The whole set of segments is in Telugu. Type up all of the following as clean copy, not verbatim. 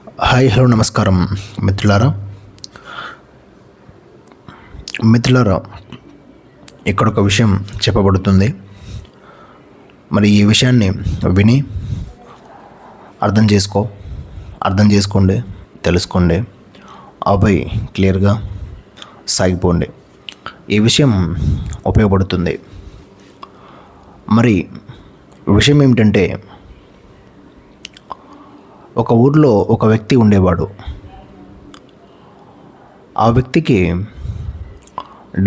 హాయ్ హలో నమస్కారం మిత్రులారా. ఇక్కడ ఒక విషయం చెప్పబడుతుంది. మరి ఈ విషయాన్ని విని అర్థం చేసుకోండి, తెలుసుకోండి, ఆపై క్లియర్గా సాగిపోండి. ఈ విషయం ఉపయోగపడుతుంది. మరి విషయం ఏమిటంటే, ఒక ఊర్లో ఒక వ్యక్తి ఉండేవాడు. ఆ వ్యక్తికి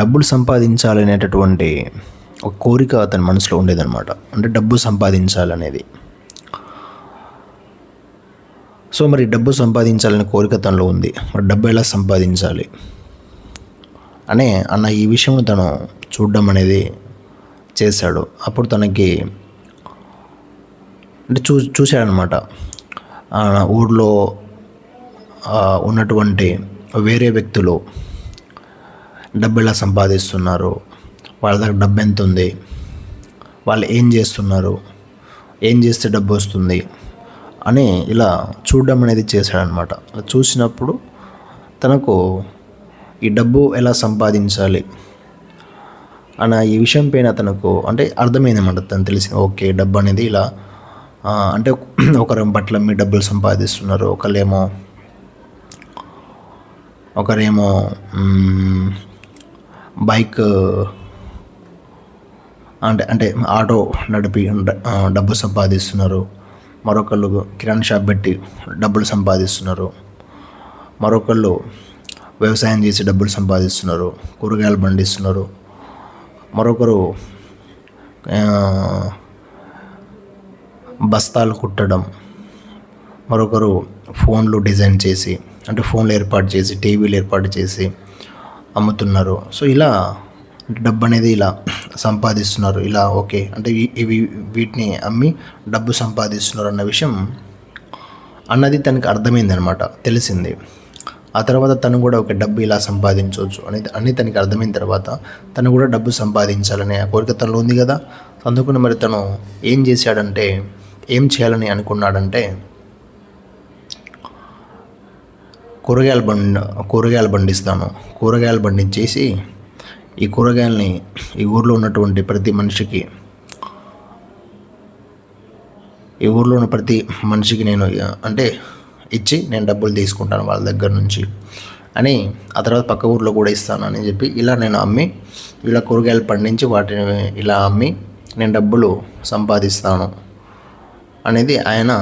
డబ్బులు సంపాదించాలనేటటువంటి ఒక కోరిక అతని మనసులో ఉండేదన్నమాట. అంటే డబ్బు సంపాదించాలనేది. సో మరి డబ్బు సంపాదించాలనే కోరిక తనలో ఉంది. మరి డబ్బు ఎలా సంపాదించాలి అన్న ఈ విషయం తను చూడడం అనేది చేశాడు. అప్పుడు తనకి అంటే చూశాడనమాట. ఊర్లో ఉన్నటువంటి వేరే వ్యక్తులు డబ్బు ఎలా సంపాదిస్తున్నారు, వాళ్ళ దగ్గర డబ్బు ఎంత ఉంది, వాళ్ళు ఏం చేస్తున్నారు, ఏం చేస్తే డబ్బు వస్తుంది అని ఇలా చూడడం అనేది చేశాడనమాట. చూసినప్పుడు తనకు ఈ డబ్బు ఎలా సంపాదించాలి అన్న ఈ విషయం పైన తనకు అంటే అర్థమైందన్నమాట. తను తెలిసింది, ఓకే డబ్బు అనేది ఇలా అంటే ఒకరు పట్ల మీ డబ్బులు సంపాదిస్తున్నారు, ఒకరేమో బైక్ అంటే ఆటో నడిపి డబ్బు సంపాదిస్తున్నారు, మరొకళ్ళు కిరాణా షాప్ పెట్టి డబ్బులు సంపాదిస్తున్నారు, మరొకళ్ళు వ్యవసాయం చేసి డబ్బులు సంపాదిస్తున్నారు, కూరగాయలు పండిస్తున్నారు, మరొకరు బస్తాలు కుట్టడం, మరొకరు ఫోన్లు డిజైన్ చేసి అంటే ఫోన్లు ఏర్పాటు చేసి టీవీలు ఏర్పాటు చేసి అమ్ముతున్నారు. సో ఇలా డబ్బు అనేది ఇలా సంపాదిస్తున్నారు. ఇలా ఓకే అంటే వీటిని అమ్మి డబ్బు సంపాదిస్తున్నారు అన్న విషయం అన్నది తనకి అర్థమైందనమాట, తెలిసింది. ఆ తర్వాత తను కూడా ఒక డబ్బు ఇలా సంపాదించవచ్చు అని తనకి అర్థమైన తర్వాత తను కూడా డబ్బు సంపాదించాలనే కోరిక తనలో ఉంది కదా. అందుకని మరి తను ఏం చేయాలని అనుకున్నాడంటే, కూరగాయలు పండిస్తాను, కూరగాయలు పండించేసి ఈ కూరగాయలని ఈ ఊర్లో ఉన్నటువంటి ప్రతి మనిషికి నేను అంటే ఇచ్చి నేను డబ్బులు తీసుకుంటాను వాళ్ళ దగ్గర నుంచి అని, ఆ తర్వాత పక్క ఊర్లో కూడా ఇస్తాను అని చెప్పి ఇలా నేను ఇలా కూరగాయలు పండించి వాటిని ఇలా అమ్మి నేను డబ్బులు సంపాదిస్తాను అనేది ఆయన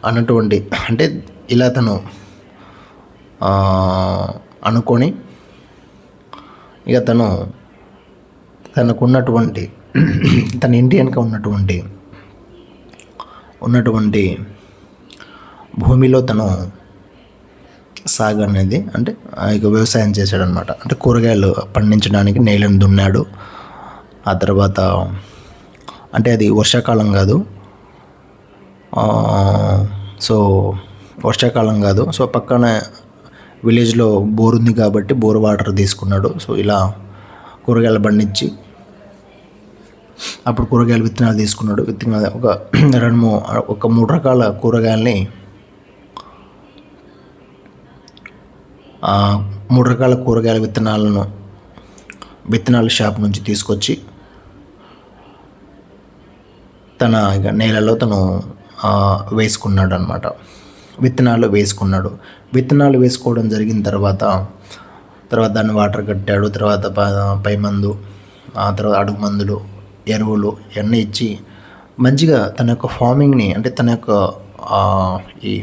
అన్నటువంటి అంటే ఇలా తను అనుకొని ఇక తనకున్నటువంటి తన ఇంటి వెనుక ఉన్నటువంటి భూమిలో తను సాగు అనేది అంటే ఇక వ్యవసాయం చేశాడనమాట. అంటే కూరగాయలు పండించడానికి నేలను దున్నాడు. ఆ తర్వాత అంటే అది వర్షాకాలం కాదు, సో పక్కన విలేజ్లో బోర్ ఉంది కాబట్టి బోర్ వాటర్ తీసుకున్నాడు. సో ఇలా కూరగాయలు పండించి అప్పుడు కూరగాయల విత్తనాలు తీసుకున్నాడు. ఒక 3 రకాల కూరగాయలని 3 రకాల కూరగాయల విత్తనాల షాప్ నుంచి తీసుకొచ్చి తన ఇక నేలలో తను వేసుకున్నాడు అనమాట. విత్తనాలు వేసుకోవడం జరిగిన తర్వాత దాన్ని వాటర్ కట్టాడు. తర్వాత పై మందు, ఆ తర్వాత అడుగు మందులు, ఎరువులు ఇవన్నీ ఇచ్చి మంచిగా తన యొక్క ఫార్మింగ్ని అంటే తన యొక్క ఈ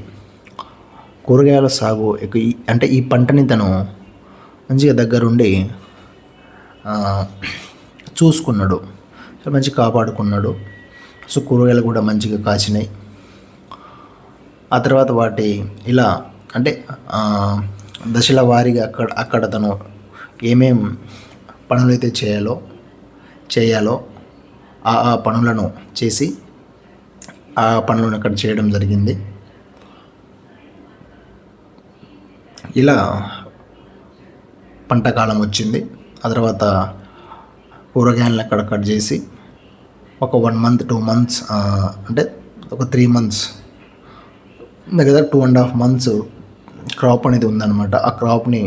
కూరగాయల సాగు అంటే ఈ పంటని తను మంచిగా దగ్గరుండి చూసుకున్నాడు. సో మంచిగా కాపాడుకున్నాడు. సో కూరగాయలు కూడా మంచిగా కాసినాయి. ఆ తర్వాత వాటి ఇలా అంటే దశల వారీగా అక్కడ తను ఏమేం పనులు అయితే చేయాలో ఆ పనులను చేసి ఆ పనులను అక్కడ చేయడం జరిగింది. ఇలా పంట కాలం వచ్చింది. ఆ తర్వాత కూరగాయలను అక్కడ కట్ చేసి ఒక 1 month 2 months అంటే ఒక 3 months దగ్గర 2.5 months క్రాప్ అనేది ఉందన్నమాట. ఆ క్రాప్ని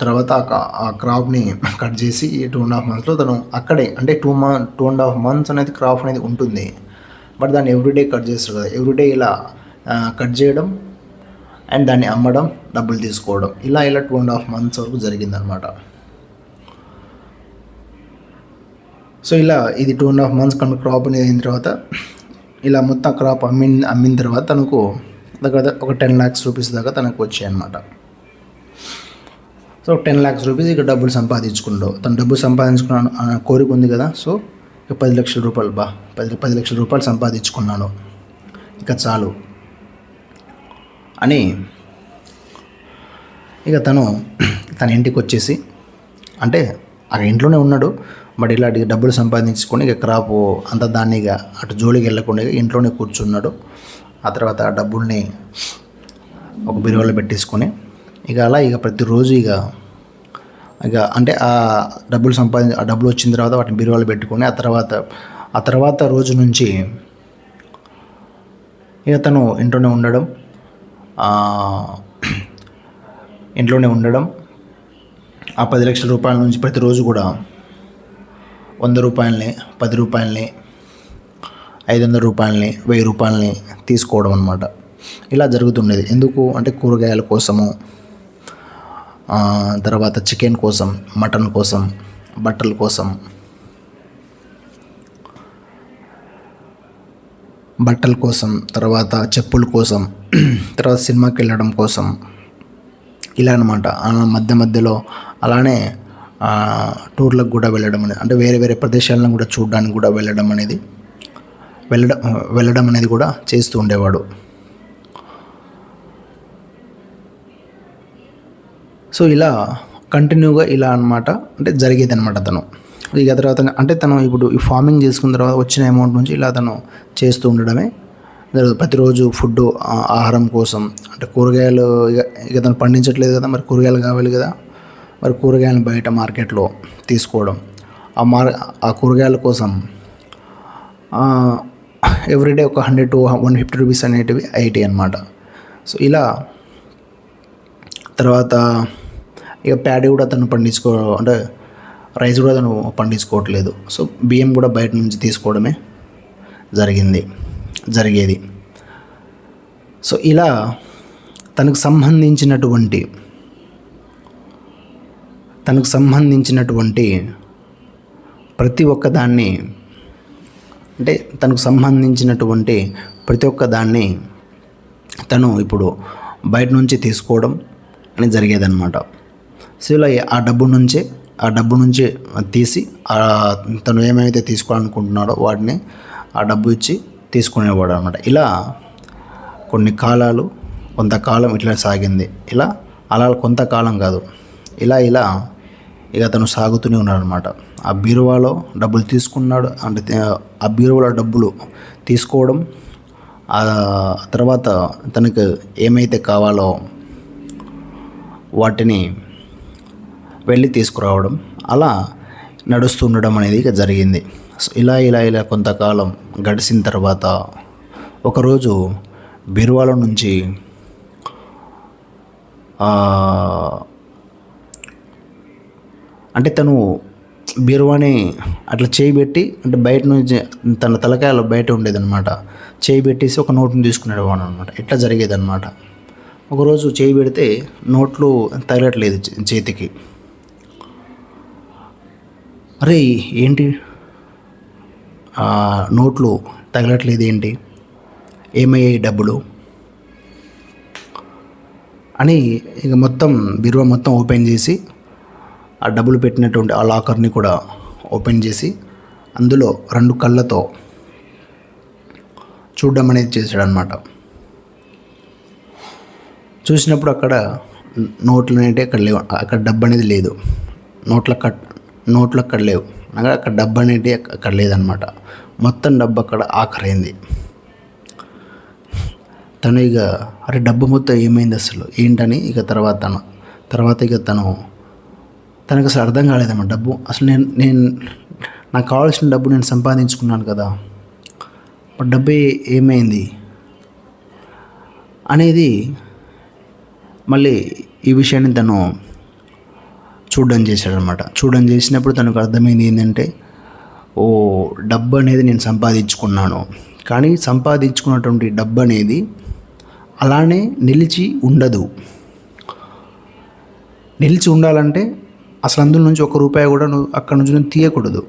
తర్వాత ఆ క్రాప్ని కట్ చేసి ఈ 2.5 monthsలో తను అక్కడే అంటే 2.5 months అనేది క్రాప్ అనేది ఉంటుంది. బట్ దాన్ని ఎవ్రీడే కట్ చేస్తారు కదా, ఎవ్రీడే ఇలా కట్ చేయడం అండ్ దాన్ని అమ్మడం, డబ్బులు తీసుకోవడం, ఇలా 2.5 months వరకు జరిగిందనమాట. సో ఇలా ఇది 2.5 months క్రాప్ అనేది అయిన తర్వాత ఇలా మొత్తం క్రాప్ అమ్మిన తర్వాత తనకు దగ్గర ఒక 10 lakhs రూపీస్ దాకా తనకు వచ్చాయి అనమాట. సో 10 lakhs రూపీస్ ఇక డబ్బులు సంపాదించుకున్నాడు. తను డబ్బులు సంపాదించుకున్నాను అన్న కోరిక ఉంది కదా, సో ఇక 10 లక్షల రూపాయలు 10 లక్షల రూపాయలు సంపాదించుకున్నాను, ఇక చాలు అని ఇక తన ఇంటికి వచ్చేసి, అంటే ఆ ఇంట్లోనే ఉన్నాడు బట్ ఇలాంటి డబ్బులు సంపాదించుకొని ఇక క్రాప్ అంతా దాన్ని ఇక అటు జోలికి వెళ్ళకుండా ఇంట్లోనే కూర్చున్నాడు. ఆ తర్వాత ఆ డబ్బుల్ని ఒక బీరువాలో పెట్టేసుకొని ఇక అలా ఇక ప్రతిరోజు ఇక అంటే ఆ డబ్బులు వచ్చిన తర్వాత వాటిని బీరువాలో పెట్టుకొని ఆ తర్వాత రోజు నుంచి ఇక తను ఇంట్లోనే ఉండడం ఆ 10 లక్షల రూపాయల నుంచి ప్రతిరోజు కూడా 100 రూపాయలని, 10 రూపాయలని, 500 రూపాయలని, 1000 రూపాయలని తీసుకోవడం అనమాట. ఇలా జరుగుతుండేది. ఎందుకు అంటే కూరగాయల కోసము, తర్వాత చికెన్ కోసం, మటన్ కోసం, బట్టల కోసం, తర్వాత చెప్పుల కోసం, తర్వాత సినిమాకి వెళ్ళడం కోసం, ఇలా అనమాట. మధ్యలో అలానే టూర్లకు కూడా వెళ్ళడం అనేది, అంటే వేరే వేరే ప్రదేశాలను కూడా చూడడానికి కూడా వెళ్ళడం అనేది కూడా చేస్తూ ఉండేవాడు. సో ఇలా కంటిన్యూగా ఇలా అనమాట, అంటే జరిగేది అనమాట. ఇక తర్వాత అంటే తను ఇప్పుడు ఈ ఫార్మింగ్ చేసుకున్న తర్వాత వచ్చిన అమౌంట్ నుంచి ఇలా తను చేస్తూ ఉండడమే జరుగుతుంది. ప్రతిరోజు ఫుడ్, ఆహారం కోసం, అంటే కూరగాయలు ఇక తను పండించట్లేదు కదా, మరి కూరగాయలు కావాలి కదా, మరి కూరగాయలను బయట మార్కెట్లో తీసుకోవడం, ఆ కూరగాయల కోసం ఎవ్రీడే ఒక 100 to 150 రూపీస్ అనేటివి అయ్యేటి అనమాట. సో ఇలా తర్వాత ఇక ప్యాడీ కూడా తను అంటే రైస్ కూడా తను పండించుకోవట్లేదు. సో బియ్యం కూడా బయట నుంచి తీసుకోవడమే జరిగేది. సో ఇలా తనకు సంబంధించినటువంటి ప్రతి ఒక్క దాన్ని, అంటే తనకు సంబంధించినటువంటి ప్రతి ఒక్క దాన్ని తను ఇప్పుడు బయట నుంచి తీసుకోవడం అని జరిగేదన్నమాట. సో ఇలా ఆ డబ్బు నుంచి తీసి తను ఏమైతే తీసుకోవాలనుకుంటున్నాడో వాటిని ఆ డబ్బు ఇచ్చి తీసుకునేవాడు అనమాట. ఇలా కొంతకాలం ఇట్లా సాగింది. అలా కొంతకాలం కాదు, ఇలా ఇక తను సాగుతూనే ఉన్నాడు అనమాట. ఆ బీరువాలో డబ్బులు తీసుకున్నాడు, అంటే ఆ బీరువాలో డబ్బులు తీసుకోవడం, ఆ తర్వాత తనకు ఏమైతే కావాలో వాటిని వెళ్ళి తీసుకురావడం, అలా నడుస్తుండడం అనేది ఇక జరిగింది. ఇలా కొంతకాలం గడిచిన తర్వాత ఒకరోజు బీరువాలో నుంచి అంటే తను బీరువాని అట్లా చేయి పెట్టి, అంటే బయట నుంచి తన తలకాయలో బయట ఉండేదన్నమాట, చేయి పెట్టేసి ఒక నోట్ని తీసుకునేవాడు అనమాట. ఇట్లా జరిగేదన్నమాట. ఒకరోజు చేయి పెడితే నోట్లు తగలట్లేదు చేతికి. అరే ఏంటి నోట్లు తగలట్లేదు ఏంటి, ఏమయ్యాయి డబ్బులు అని ఇక బీరువా మొత్తం ఓపెన్ చేసి ఆ డబ్బులు పెట్టినటువంటి ఆ లాకర్ని కూడా ఓపెన్ చేసి అందులో 2 కళ్ళతో చూడడం అనేది చేశాడనమాట. చూసినప్పుడు అక్కడ నోట్లు అనేవి అక్కడ లేవు, అక్కడ డబ్బు అనేది లేదు, నోట్లు అక్కడ లేవు, అక్కడ డబ్బు అనేది అక్కడ లేదనమాట. మొత్తం డబ్బు అక్కడ ఆఖరైంది. తను ఇక అరే డబ్బు మొత్తం ఏమైంది అసలు ఏంటని ఇక తర్వాత ఇక తనకు అసలు అర్థం కాలేదన్నమాట. డబ్బు అసలు నేను నాకు కావాల్సిన డబ్బు నేను సంపాదించుకున్నాను కదా, డబ్బు ఏమైంది అనేది మళ్ళీ ఈ విషయాన్ని తను చూడడం చేశాడనమాట. చూడడం చేసినప్పుడు తనకు అర్థమైంది ఏంటంటే, ఓ డబ్బు అనేది నేను సంపాదించుకున్నాను, కానీ సంపాదించుకున్నటువంటి డబ్బు అనేది అలానే నిలిచి ఉండదు. నిలిచి ఉండాలంటే అసలు అందులో నుంచి ₹1 కూడా నువ్వు అక్కడ నుంచి నువ్వు తీయకూడదు.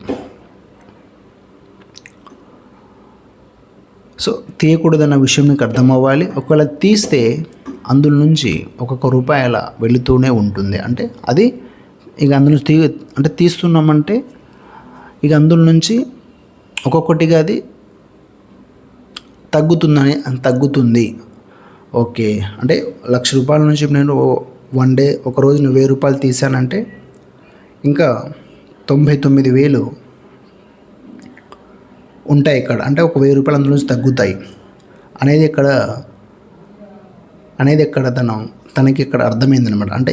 సో తీయకూడదన్న విషయం నీకు అర్థం అవ్వాలి. ఒకవేళ తీస్తే అందులో నుంచి ₹1 అలా వెళుతూనే ఉంటుంది. అంటే అది ఇక అందులో అంటే తీస్తున్నామంటే ఇక అందులో నుంచి ఒక్కొక్కటిగా అది తగ్గుతుంది. ఓకే, అంటే ₹1,00,000 నుంచి నేను వన్ డే ఒకరోజు నేను ₹1,000 తీసానంటే ఇంకా 99,000 ఉంటాయి ఇక్కడ. అంటే ఒక ₹1,000 అందులో నుంచి తగ్గుతాయి అనేది ఇక్కడ తనకి ఇక్కడ అర్థమైందనమాట. అంటే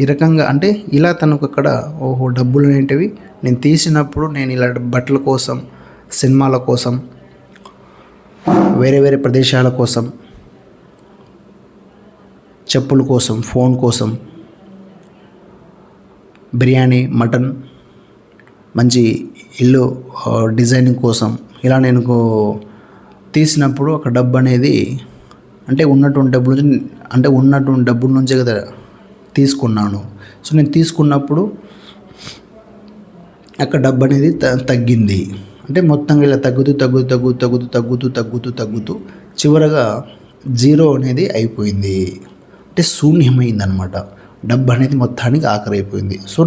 ఈ రకంగా అంటే ఇలా తనకు అక్కడ ఓహో డబ్బులు అనేటివి నేను తీసినప్పుడు నేను ఇలా బట్టల కోసం, సినిమాల కోసం, వేరే వేరే ప్రదేశాల కోసం, చెప్పుల కోసం, ఫోన్ కోసం, బిర్యానీ, మటన్, మంచి ఇల్లు డిజైనింగ్ కోసం ఇలా నేను తీసినప్పుడు ఒక డబ్బు అనేది అంటే ఉన్నటువంటి డబ్బు నుంచే కదా తీసుకున్నాను. సో నేను తీసుకున్నప్పుడు అక్కడ డబ్బు అనేది తగ్గింది. అంటే మొత్తంగా ఇలా తగ్గుతూ చివరగా 0 అనేది అయిపోయింది. అంటే శూన్యమైందనమాట. డబ్బు అనేది మొత్తానికి ఆఖరైపోయింది. సో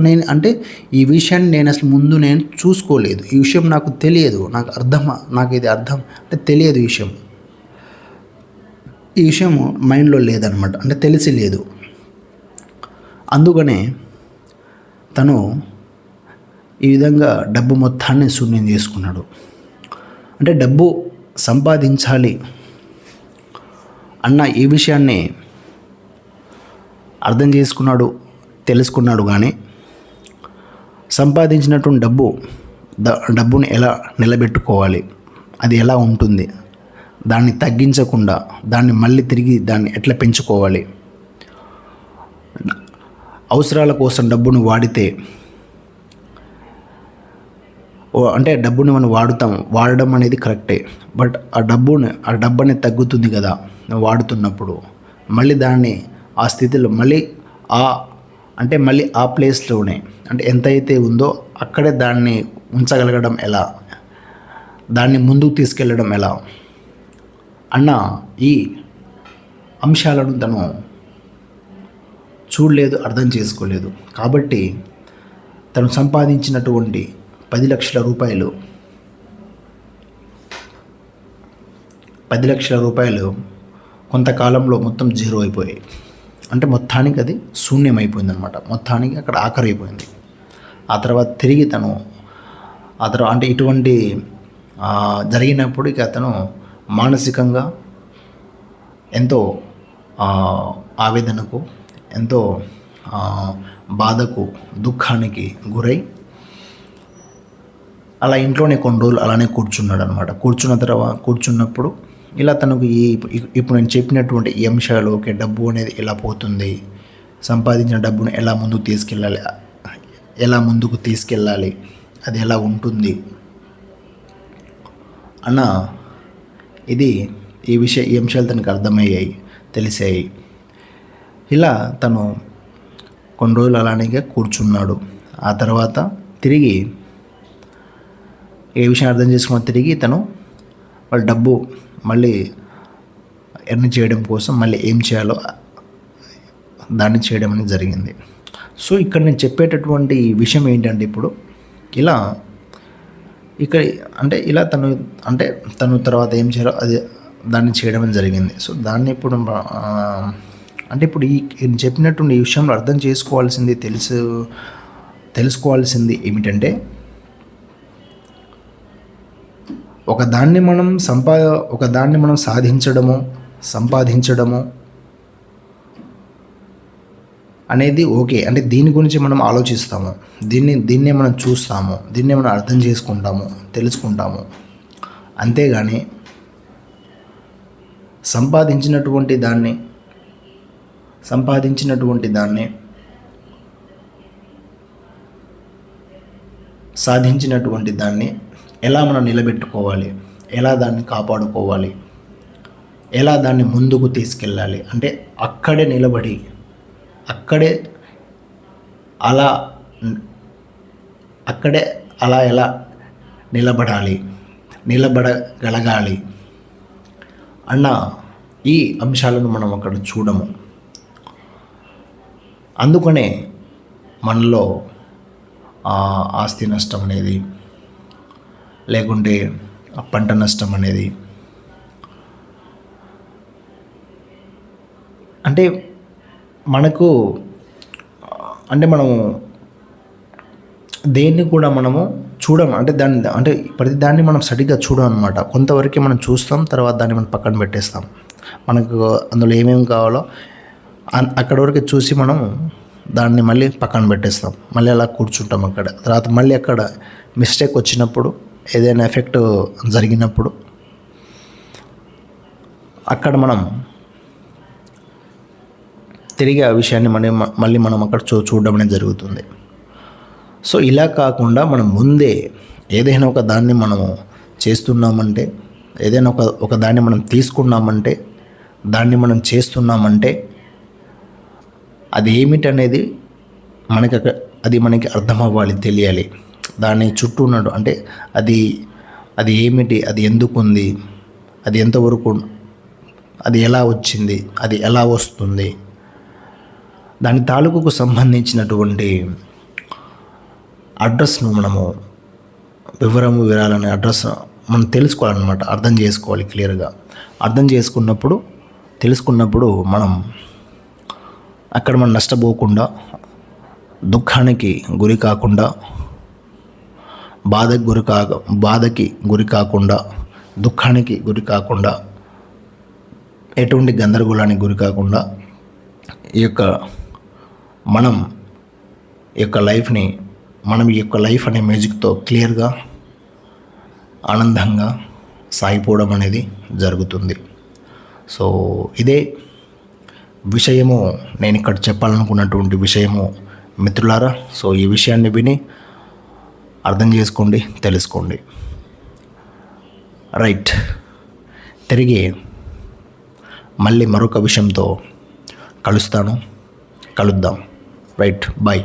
ఈ విషయాన్ని నేను అసలు ముందు చూసుకోలేదు. ఈ విషయం నాకు తెలియదు, నాకు ఇది అర్థం అంటే తెలియదు. ఈ విషయం మైండ్లో లేదనమాట, అంటే తెలిసి లేదు. అందుకనే తను ఈ విధంగా డబ్బు మొత్తాన్ని శూన్యం చేసుకున్నాడు. అంటే డబ్బు సంపాదించాలి అన్న ఈ విషయాన్ని అర్థం చేసుకున్నాడు, తెలుసుకున్నాడు. కానీ సంపాదించినటువంటి డబ్బుని ఎలా నిలబెట్టుకోవాలి, అది ఎలా ఉంటుంది, దాన్ని తగ్గించకుండా దాన్ని మళ్ళీ తిరిగి దాన్ని ఎట్లా పెంచుకోవాలి, అవసరాల కోసం డబ్బును వాడితే అంటే డబ్బుని మనం వాడడం అనేది కరెక్టే. బట్ ఆ డబ్బు అనేది తగ్గుతుంది కదా వాడుతున్నప్పుడు. మళ్ళీ దాన్ని ఆ స్థితిలో మళ్ళీ ఆ ప్లేస్లోనే అంటే ఎంతైతే ఉందో అక్కడే దాన్ని ఉంచగలగడం ఎలా, దాన్ని ముందుకు తీసుకెళ్ళడం ఎలా అన్న ఈ అంశాలను తను చూడలేదు, అర్థం చేసుకోలేదు. కాబట్టి తను సంపాదించినటువంటి ₹10,00,000 ₹10,00,000 కొంతకాలంలో మొత్తం 0 అయిపోయాయి. అంటే మొత్తానికి అది శూన్యమైపోయిందనమాట. మొత్తానికి అక్కడ ఆఖరైపోయింది. ఆ తర్వాత తిరిగి అంటే ఇటువంటి జరిగినప్పుడు ఇక అతను మానసికంగా ఎంతో ఆవేదనకు, ఎంతో బాధకు, దుఃఖానికి గురై అలా ఇంట్లోనే కొన్ని రోజులు అలానే కూర్చున్నాడు అనమాట. కూర్చున్నప్పుడు ఇలా తనకు ఇప్పుడు నేను చెప్పినటువంటి ఈ అంశాలు, ఓకే డబ్బు అనేది ఎలా పోతుంది, సంపాదించిన డబ్బును ఎలా ముందుకు తీసుకెళ్ళాలి, అది ఎలా ఉంటుంది అన్న ఈ అంశాలు తనకు అర్థమయ్యాయి, తెలిసాయి. ఇలా తను కొన్ని రోజులు అలానే కూర్చున్నాడు. ఆ తర్వాత తిరిగి ఏ విషయం అర్థం చేసుకున్న తిరిగి తను వాళ్ళ డబ్బు మళ్ళీ ఎర్న్ చేయడం కోసం మళ్ళీ ఏం చేయాలో దాన్ని చేయడం అనేది జరిగింది. సో ఇక్కడ నేను చెప్పేటటువంటి విషయం ఏంటంటే ఇప్పుడు ఇలా తను తర్వాత ఏం చేయాలో దాన్ని చేయడం అనేది జరిగింది. సో దాన్ని ఇప్పుడు చెప్పినటువంటి ఈ విషయంలో అర్థం తెలుసుకోవాల్సింది ఏమిటంటే, ఒకదాన్ని మనం సంపాదించడము అనేది ఓకే. అంటే దీని గురించి మనం ఆలోచిస్తాము, దీన్నే మనం చూస్తాము, దీన్నే మనం అర్థం చేసుకుంటాము, తెలుసుకుంటాము. అంతేగాని సంపాదించినటువంటి దాన్ని సాధించినటువంటి దాన్ని ఎలా మనం నిలబెట్టుకోవాలి, ఎలా దాన్ని కాపాడుకోవాలి, ఎలా దాన్ని ముందుకు తీసుకెళ్ళాలి అంటే అక్కడే నిలబడి అలా ఎలా నిలబడగలగాలి అన్న ఈ అంశాలను మనం అక్కడ చూడము. అందుకనే మనలో ఆస్తి నష్టం అనేది, లేకుంటే పంట నష్టం అనేది, అంటే మనకు మనము దేన్ని కూడా మనము చూడము, ప్రతి దాన్ని మనం సరిగ్గా చూడం అనమాట. కొంతవరకే మనం చూస్తాం, తర్వాత దాన్ని మనం పక్కన పెట్టేస్తాం. మనకు అందులో ఏమేమి కావాలో అక్కడ వరకు చూసి మనం దాన్ని మళ్ళీ పక్కన పెట్టేస్తాం, మళ్ళీ అలా కూర్చుంటాం అక్కడ. తర్వాత మళ్ళీ అక్కడ మిస్టేక్ వచ్చినప్పుడు, ఏదైనా ఎఫెక్ట్ జరిగినప్పుడు అక్కడ మనం తిరిగి ఆ విషయాన్ని మళ్ళీ మనం అక్కడ చూడడం అనేది జరుగుతుంది. సో ఇలా కాకుండా మనం ముందే ఏదైనా ఒక దాన్ని మనము చేస్తున్నామంటే, ఏదైనా ఒక దాన్ని మనం తీసుకున్నామంటే, దాన్ని మనం చేస్తున్నామంటే అది ఏమిటనేది మనకి అర్థం అవ్వాలి, తెలియాలి. దాని చుట్టూ ఉన్నాడు అంటే అది ఏమిటి, అది ఎందుకు ఉంది, అది ఎంతవరకు, అది ఎలా వచ్చింది, అది ఎలా వస్తుంది, దాని తాలూకుకు సంబంధించినటువంటి అడ్రస్ను మనము వివరాలనే అడ్రస్ మనం తెలుసుకోవాలన్నమాట, అర్థం చేసుకోవాలి క్లియర్గా. అర్థం తెలుసుకున్నప్పుడు మనం అక్కడ మనం నష్టపోకుండా, దుఃఖానికి గురి కాకుండా, బాధకి గురి కాకుండా, దుఃఖానికి గురి కాకుండా, ఎటువంటి గందరగోళానికి గురి కాకుండా ఈ యొక్క లైఫ్ అనే మ్యూజిక్తో క్లియర్గా, ఆనందంగా సాగిపోవడం అనేది జరుగుతుంది. సో ఇదే విషయము, నేను ఇక్కడ చెప్పాలనుకున్నటువంటి విషయము మిత్రులారా. సో ఈ విషయాన్ని విని అర్థం చేసుకోండి, తెలుసుకోండి. రైట్, తిరిగి మళ్ళీ మరొక విషయంతో కలుద్దాం. Right, bye.